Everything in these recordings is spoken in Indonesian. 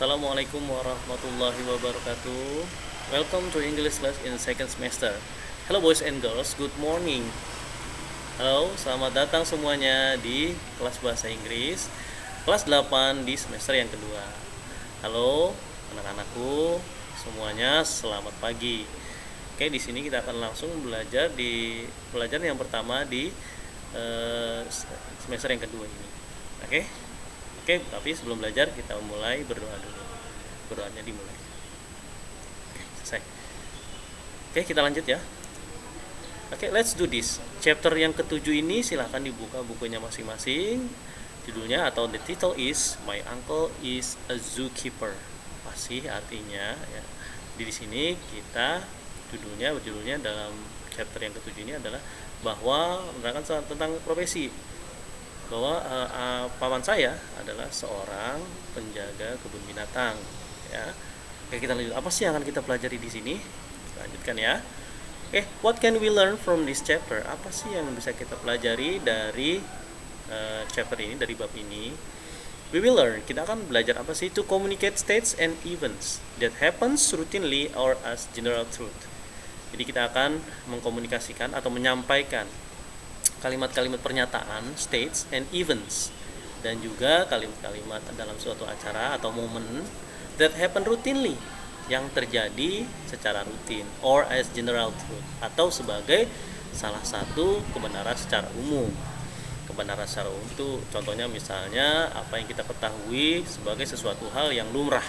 Assalamualaikum warahmatullahi wabarakatuh. Welcome to English class in second semester. Hello boys and girls, good morning. Halo, selamat datang semuanya di kelas bahasa Inggris kelas 8 di semester yang kedua. Halo anak-anakku semuanya, selamat pagi. Oke, di sini kita akan langsung belajar di pelajaran yang pertama di semester yang kedua ini. Oke, tapi sebelum belajar kita mulai berdoa dulu. Berdoanya dimulai. Oke, selesai. Oke, kita lanjut ya. Oke, let's do this. Chapter yang ketujuh ini silahkan dibuka bukunya masing-masing. Judulnya atau the title is My Uncle is a Zookeeper. Pasti artinya ya. Di sini kita judulnya dalam chapter yang ketujuh ini adalah bahwa menerangkan tentang profesi, bahwa paman saya adalah seorang penjaga kebun binatang ya. Oke, kita lanjut. Apa sih yang akan kita pelajari di sini? Kita lanjutkan ya. Oke, what can we learn from this chapter? Apa sih yang bisa kita pelajari dari chapter ini, dari bab ini? We will learn, kita akan belajar apa sih? To communicate states and events that happens routinely or as general truth. Jadi kita akan mengkomunikasikan atau menyampaikan kalimat-kalimat pernyataan, states and events, dan juga kalimat-kalimat dalam suatu acara atau momen that happen routinely, yang terjadi secara rutin, or as general truth, atau sebagai salah satu kebenaran secara umum. Kebenaran secara umum itu contohnya misalnya apa yang kita ketahui sebagai sesuatu hal yang lumrah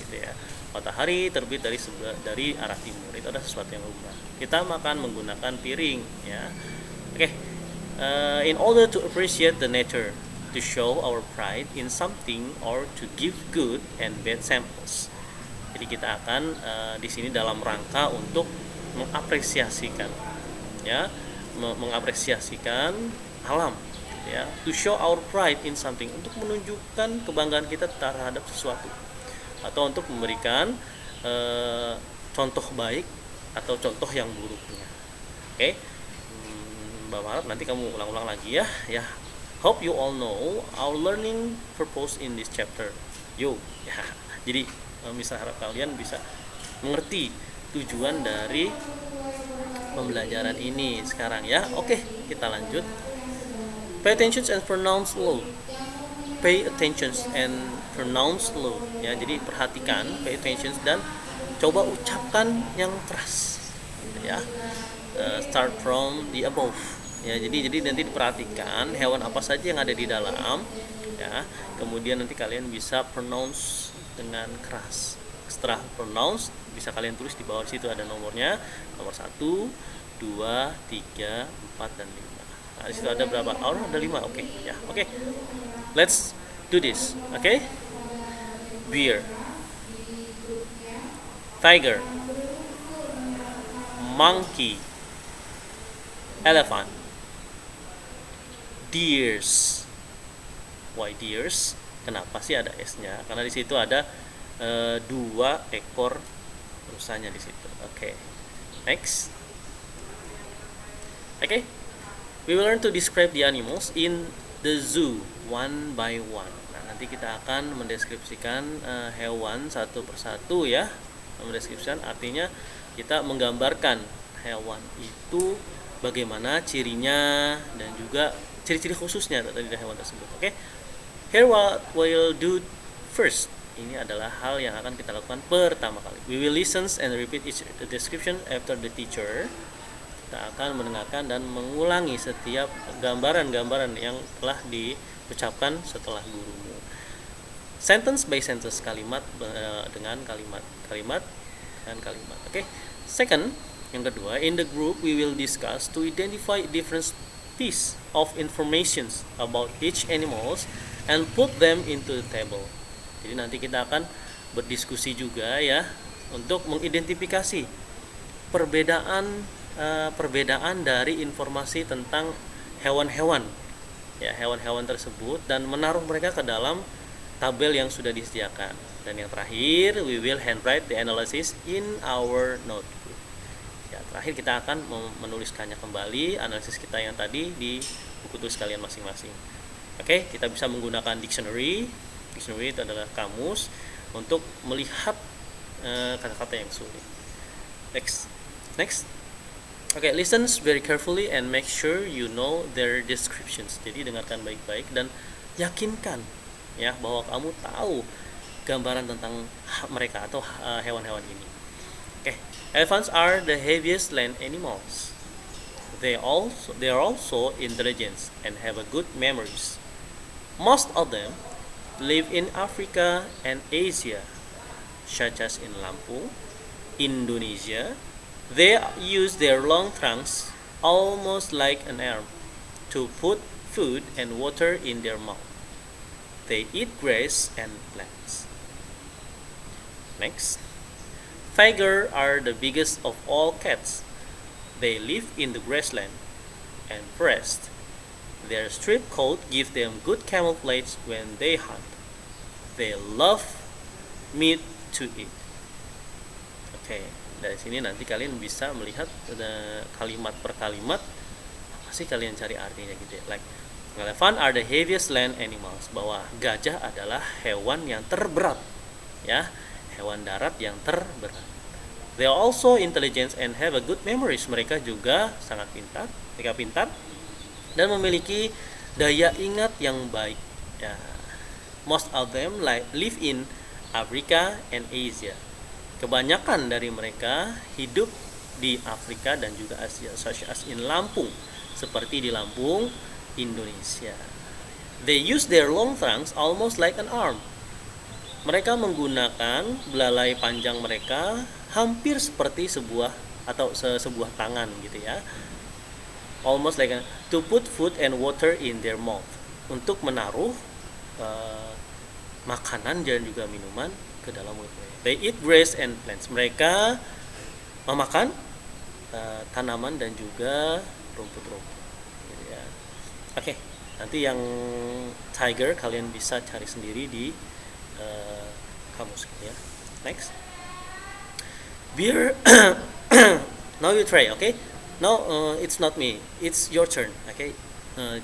gitu ya. Matahari terbit dari arah timur, itu adalah sesuatu yang lumrah. Kita makan menggunakan piring ya. Oke. In order to appreciate the nature, to show our pride in something, or to give good and bad samples. Jadi kita akan di sini dalam rangka untuk mengapresiasikan, ya, mengapresiasikan alam, ya, to show our pride in something, untuk menunjukkan kebanggaan kita terhadap sesuatu, atau untuk memberikan contoh baik atau contoh yang buruknya. Oke. Mbak harap nanti kamu ulang-ulang lagi ya. Hope you all know our learning purpose in this chapter. Ya. Jadi misalnya harap kalian bisa mengerti tujuan dari pembelajaran ini sekarang ya. Oke, kita lanjut. Pay attention and pronounce slow. Pay attention and pronounce slow. Ya, jadi perhatikan, pay attention dan coba ucapkan yang keras. Ya. Start from the above. Ya, jadi nanti diperhatikan hewan apa saja yang ada di dalam ya. Kemudian nanti kalian bisa pronounce dengan keras. Setelah pronounce bisa kalian tulis di bawah, situ ada nomornya, nomor 1, 2, 3, 4 dan 5. Nah, di situ ada berapa? Oh, ada 5. Oke, ya. Oke. Let's do this. Oke. Bear, tiger, monkey, elephant, deers. Why deers? Kenapa sih ada S-nya? Karena di situ ada 2 ekor rusanya di situ. Oke. Next. Oke. We will learn to describe the animals in the zoo one by one. Nah, nanti kita akan mendeskripsikan hewan satu persatu ya. Mendeskripsikan artinya kita menggambarkan hewan itu bagaimana cirinya dan juga ciri-ciri khususnya dari hewan tersebut. Oke. Here what we'll do first. Ini adalah hal yang akan kita lakukan pertama kali. We will listen and repeat each description after the teacher. Kita akan mendengarkan dan mengulangi setiap gambaran-gambaran yang telah diucapkan setelah gurumu. Sentence by sentence, kalimat dengan kalimat dan kalimat. Oke. Second, yang kedua, in the group we will discuss to identify different piece of information about each animals and put them into the table. Jadi nanti kita akan berdiskusi juga ya untuk mengidentifikasi perbedaan dari informasi tentang hewan-hewan ya, hewan-hewan tersebut, dan menaruh mereka ke dalam tabel yang sudah disediakan. Dan yang terakhir, we will handwrite the analysis in our notebook. Ya, terakhir kita akan menuliskannya kembali analisis kita yang tadi di buku tulis kalian masing-masing. Oke, kita bisa menggunakan dictionary. Dictionary itu adalah kamus, untuk melihat kata-kata yang sulit. Next. Okay, listen very carefully and make sure you know their descriptions. Jadi dengarkan baik-baik dan yakinkan ya bahwa kamu tahu gambaran tentang mereka atau hewan-hewan ini. Okay, elephants are the heaviest land animals. They are also intelligent and have a good memories. Most of them live in Africa and Asia, such as in Lampung, Indonesia. They use their long trunks, almost like an arm, to put food and water in their mouth. They eat grass and plants. Next. Tigers are the biggest of all cats. They live in the grassland and forest. Their striped coat gives them good camouflage when they hunt. They love meat to eat. Oke, dari sini nanti kalian bisa melihat kalimat per kalimat apa sih kalian cari artinya gitu ya. Like elephant are the heaviest land animals, bahwa gajah adalah hewan yang terberat ya, hewan darat yang terberat. They are also intelligent and have a good memories. Mereka juga sangat pintar, mereka pintar dan memiliki daya ingat yang baik ya. Most of them live in Africa and Asia. Kebanyakan dari mereka hidup di Afrika dan juga Asia, such as in Lampung, seperti di Lampung, Indonesia. They use their long trunks almost like an arm. Mereka menggunakan belalai panjang mereka hampir seperti sebuah tangan gitu ya. Almost like to put food and water in their mouth, untuk menaruh makanan dan juga minuman ke dalam mulut mereka. They eat grass and plants. Mereka memakan tanaman dan juga rumput-rumput. Gitu ya. Oke, nanti yang tiger kalian bisa cari sendiri di kamus ya. Next. Beer. Now you try, okay? Now it's not me, it's your turn, okay?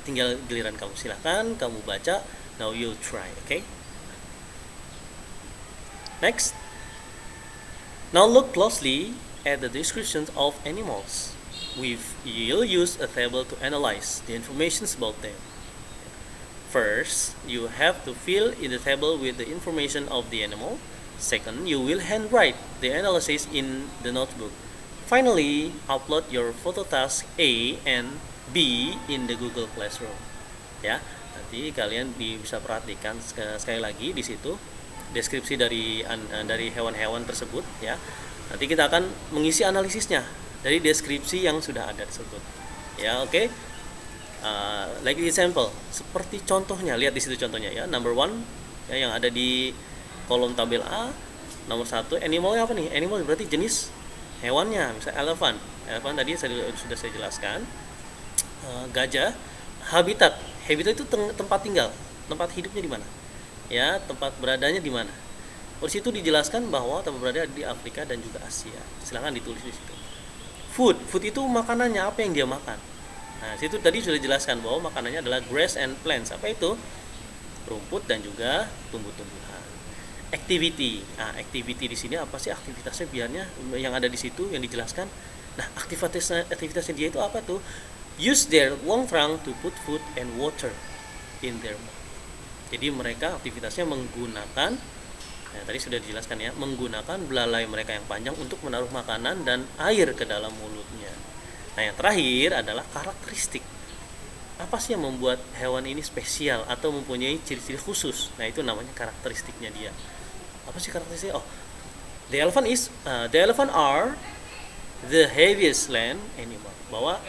Tinggal giliran kamu, silahkan kamu baca. Now you try, okay? Next. Now look closely at the descriptions of animals. You'll use a table to analyze the information about them. First, you have to fill in the table with the information of the animal. Second, you will handwrite the analysis in the notebook. Finally, upload your photo task A and B in the Google Classroom. Ya, nanti kalian bisa perhatikan sekali lagi di situ deskripsi dari hewan-hewan tersebut ya. Nanti kita akan mengisi analisisnya dari deskripsi yang sudah ada tersebut. Ya, oke. Like example, seperti contohnya, lihat di situ contohnya ya. Number 1 ya, yang ada di kolom tabel A. Nomor 1, animalnya apa nih? Animal berarti jenis hewannya, misalnya elephant tadi sudah saya jelaskan. Gajah, habitat itu tempat tinggal, tempat hidupnya di mana ya, tempat beradanya di mana. Di situ dijelaskan bahwa tempat berada di Afrika dan juga Asia. Silakan ditulis di situ. Food itu makanannya, apa yang dia makan. Nah, situ tadi sudah dijelaskan bahwa makanannya adalah grass and plants. Apa itu? Rumput dan juga tumbuh-tumbuhan. Activity. Nah, activity di sini apa sih aktivitasnya, biarnya yang ada di situ yang dijelaskan. Nah, aktivitasnya dia itu apa tuh? Use their long trunk to put food and water in their mouth. Jadi mereka aktivitasnya menggunakan, tadi sudah dijelaskan ya, menggunakan belalai mereka yang panjang untuk menaruh makanan dan air ke dalam mulutnya. Nah, yang terakhir adalah karakteristik. Apa sih yang membuat hewan ini spesial atau mempunyai ciri-ciri khusus? Nah, itu namanya karakteristiknya dia. Apa sih karakteristiknya? Oh, the elephant are the heaviest land animal. Bahwa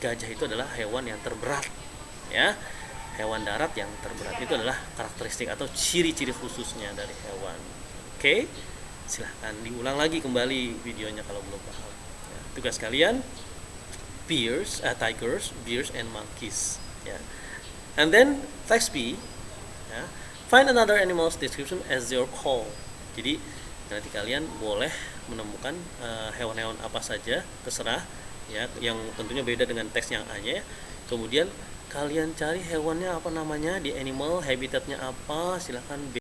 gajah itu adalah hewan yang terberat, ya. Hewan darat yang terberat itu adalah karakteristik atau ciri-ciri khususnya dari hewan. Oke, silahkan diulang lagi kembali videonya kalau belum paham. Ya, tugas kalian, tigers, bears, and monkeys. Ya. And then text B, ya, find another animal's description as your call. Jadi nanti kalian boleh menemukan hewan-hewan apa saja, terserah ya, yang tentunya beda dengan teks yang A-nya. Kemudian kalian cari hewannya apa namanya, di animal habitatnya apa, silahkan